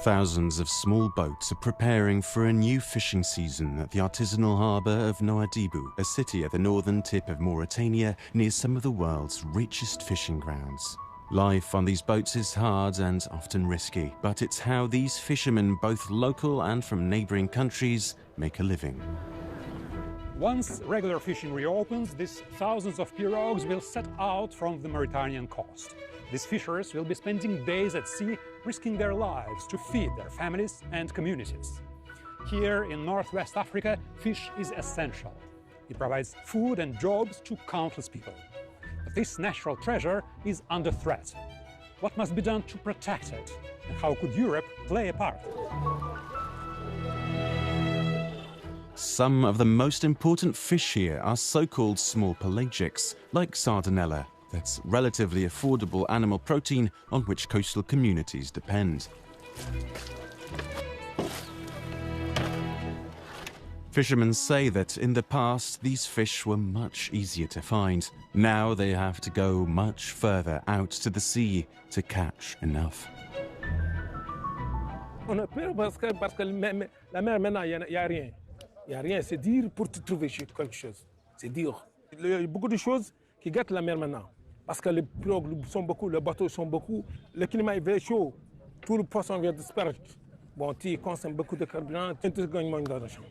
Thousands of small boats are preparing for a new fishing season at the artisanal harbour of Nouadhibou, a city at the northern tip of Mauritania near some of the world's richest fishing grounds. Life on these boats is hard and often risky, but it's how these fishermen, both local and from neighbouring countries, make a living. Once regular fishing reopens, these thousands of pirogues will set out from the Mauritanian coast. These fishers will be spending days at sea, risking their lives to feed their families and communities. Here in Northwest Africa, fish is essential. It provides food and jobs to countless people. But this natural treasure is under threat. What must be done to protect it? And how could Europe play a part? Some of the most important fish here are so-called small pelagics, like sardinella. That's relatively affordable animal protein on which coastal communities depend. Fishermen say that in the past these fish were much easier to find. Now they have to go much further out to the sea to catch enough. On a peur parce que la mer maintenant il y a rien. Il y a rien, c'est dur pour te trouver quelque chose. C'est dur. Il y a beaucoup de choses qui gâtent la mer maintenant. Parce que les pirogues sont beaucoup, les bateaux sont beaucoup, le climat est chaud, tout le poisson vient disparaître. Bon, tu consommes beaucoup de carburant, tu gagnes moins d'argent.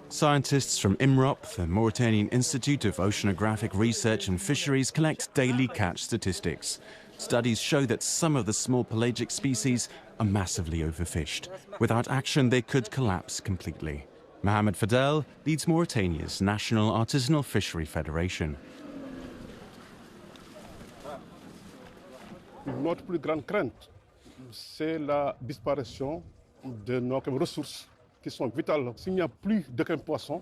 Scientists from IMROP, the Mauritanian Institute of Oceanographic Research and Fisheries, collect daily catch statistics. Studies show that some of the small pelagic species are massively overfished. Without action, they could collapse completely. Mohamed Fadel leads Mauritania's National Artisanal Fishery Federation. Notre plus grande crainte, c'est la disparition de nos ressources qui sont vitales. S'il n'y a plus d'aucun poisson,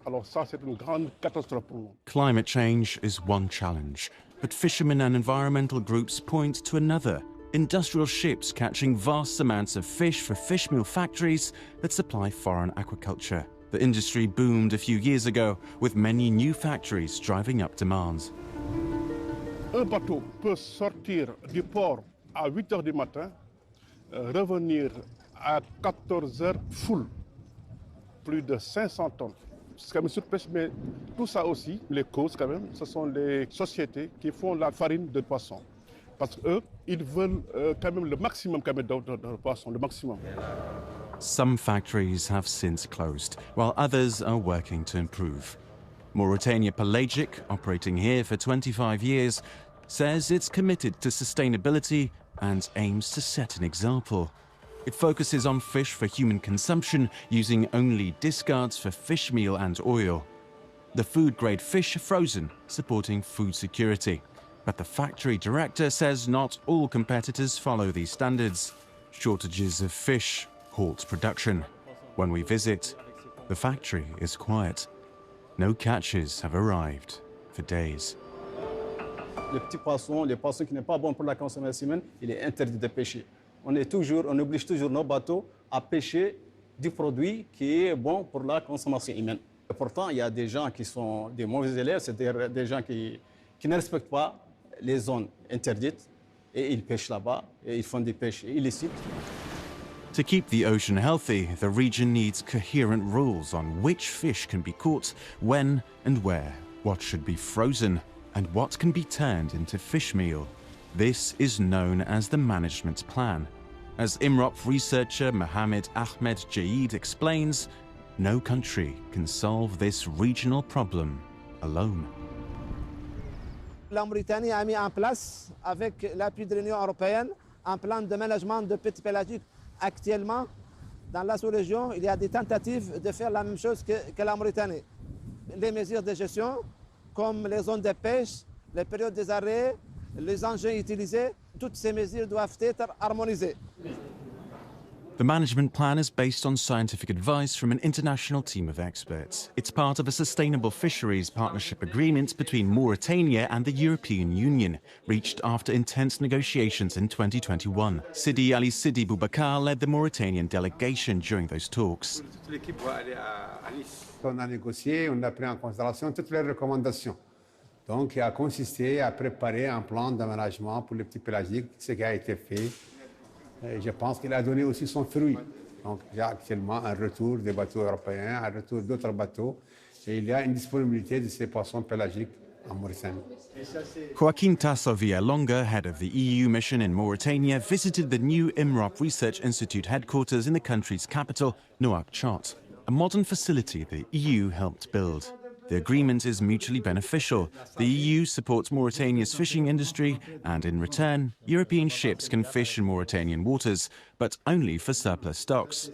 alors ça, c'est une grande catastrophe pour nous. Climate change is one challenge, but fishermen and environmental groups point to another. Industrial ships catching vast amounts of fish for fish meal factories that supply foreign aquaculture. The industry boomed a few years ago, with many new factories driving up demand. Un bateau peut sortir du port à 8 heures du matin, revenir à 14 heures full, plus de 500 tonnes. C'est quand même surpêche, mais tout ça aussi, les causes quand même, ce sont les sociétés qui font la farine de poisson. Parce qu'eux, ils veulent quand même le maximum quand même de poisson, le maximum. Some factories have since closed, while others are working to improve. Mauritania Pelagic, operating here for 25 years, says it's committed to sustainability and aims to set an example. It focuses on fish for human consumption, using only discards for fish meal and oil. The food-grade fish are frozen, supporting food security. But the factory director says not all competitors follow these standards. Shortages of fish halt production. When we visit, the factory is quiet. No catches have arrived for days. Les petits poissons, les poissons qui n'est pas bon pour la consommation humaine, il est interdit de pêcher. On oblige toujours nos bateaux à pêcher du produit qui est bon pour la consommation humaine. Et pourtant, il y a des gens qui sont des mauvais élèves, c'est-à-dire des gens qui ne respectent pas les zones interdites et ils pêchent là-bas et ils font des pêches illicites. To keep the ocean healthy, the region needs coherent rules on which fish can be caught, when and where, what should be frozen, and what can be turned into fish meal. This is known as the management plan. As IMROP researcher Mohamed Ahmed Jaid explains, no country can solve this regional problem alone. La Mauritanie a mis en place, avec l'appui de l'Union européenne, un plan de management de petits pélagiques. Actuellement, dans la sous-région, il y a des tentatives de faire la même chose que la Mauritanie. Les mesures de gestion, comme les zones de pêche, les périodes des arrêts, les engins utilisés, toutes ces mesures doivent être harmonisées. The management plan is based on scientific advice from an international team of experts. It's part of a sustainable fisheries partnership agreement between Mauritania and the European Union, reached after intense negotiations in 2021. Sidi Ali Sidi Boubacar led the Mauritanian delegation during those talks. On a négocié, on a pris en considération toutes les recommandations. Donc, il a consisté à préparer un plan de management pour les petits pélagiques, ce qui a été fait. Et je pense qu'il a donné aussi son fruit. Donc il y a actuellement un retour des bateaux européens, un retour d'autres bateaux, et il y a une disponibilité de ces poissons pélagiques en Mauritanie. Joaquin Tasso Villalonga, head of the EU mission in Mauritania, visited the new IMROP Research Institute headquarters in the country's capital, Nouakchott, a modern facility the EU helped build. The agreement is mutually beneficial. The EU supports Mauritania's fishing industry, and in return, European ships can fish in Mauritanian waters, but only for surplus stocks.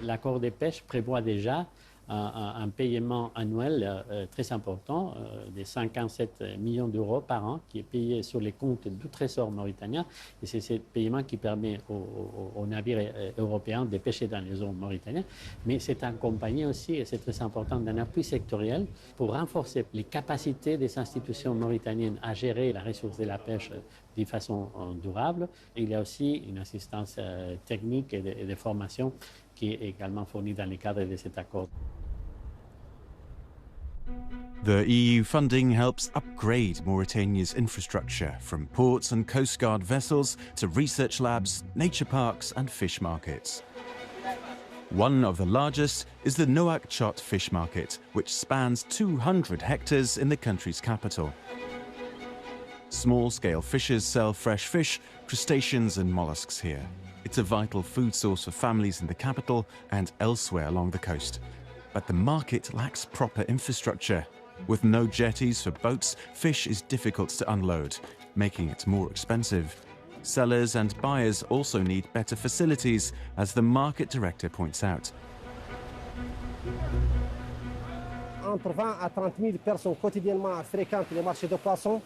L'accord de pêche prévoit déjà un paiement annuel très important de 57 millions d'euros par an qui est payé sur les comptes du Trésor mauritanien. Et c'est ce paiement qui permet aux navires européens de pêcher dans les eaux mauritaniennes. Mais c'est accompagné aussi, et c'est très important, d'un appui sectoriel pour renforcer les capacités des institutions mauritaniennes à gérer la ressource de la pêche de façon durable. Il y a aussi une assistance technique et de formation qui est également fournie dans le cadre de cet accord. The EU funding helps upgrade Mauritania's infrastructure, from ports and Coast Guard vessels to research labs, nature parks and fish markets. One of the largest is the Nouakchott fish market, which spans 200 hectares in the country's capital. Small-scale fishers sell fresh fish, crustaceans and molluscs here. It's a vital food source for families in the capital and elsewhere along the coast. But the market lacks proper infrastructure. With no jetties for boats, fish is difficult to unload, making it more expensive. Sellers and buyers also need better facilities, as the market director points out. Entre 20 à 30 000 personnes quotidiennement fréquentent les marchés de poissons,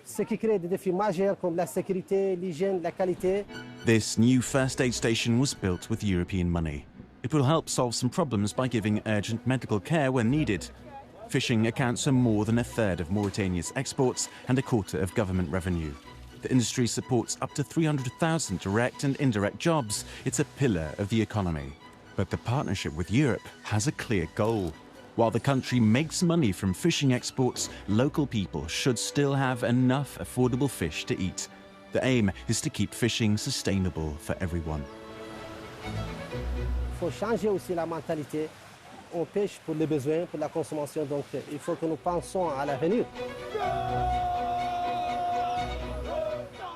ce qui crée des défis majeurs comme la sécurité, l'hygiène, la qualité. This new first aid station was built with European money. It will help solve some problems by giving urgent medical care when needed. Fishing accounts for more than a third of Mauritania's exports and a quarter of government revenue. The industry supports up to 300,000 direct and indirect jobs. It's a pillar of the economy. But the partnership with Europe has a clear goal. While the country makes money from fishing exports, local people should still have enough affordable fish to eat. The aim is to keep fishing sustainable for everyone. Il faut changer aussi la mentalité. On pêche pour les besoins, pour la consommation, donc il faut que nous pensions à l'avenir.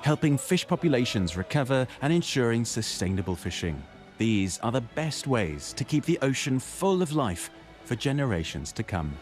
Helping fish populations recover and ensuring sustainable fishing. These are the best ways to keep the ocean full of life for generations to come.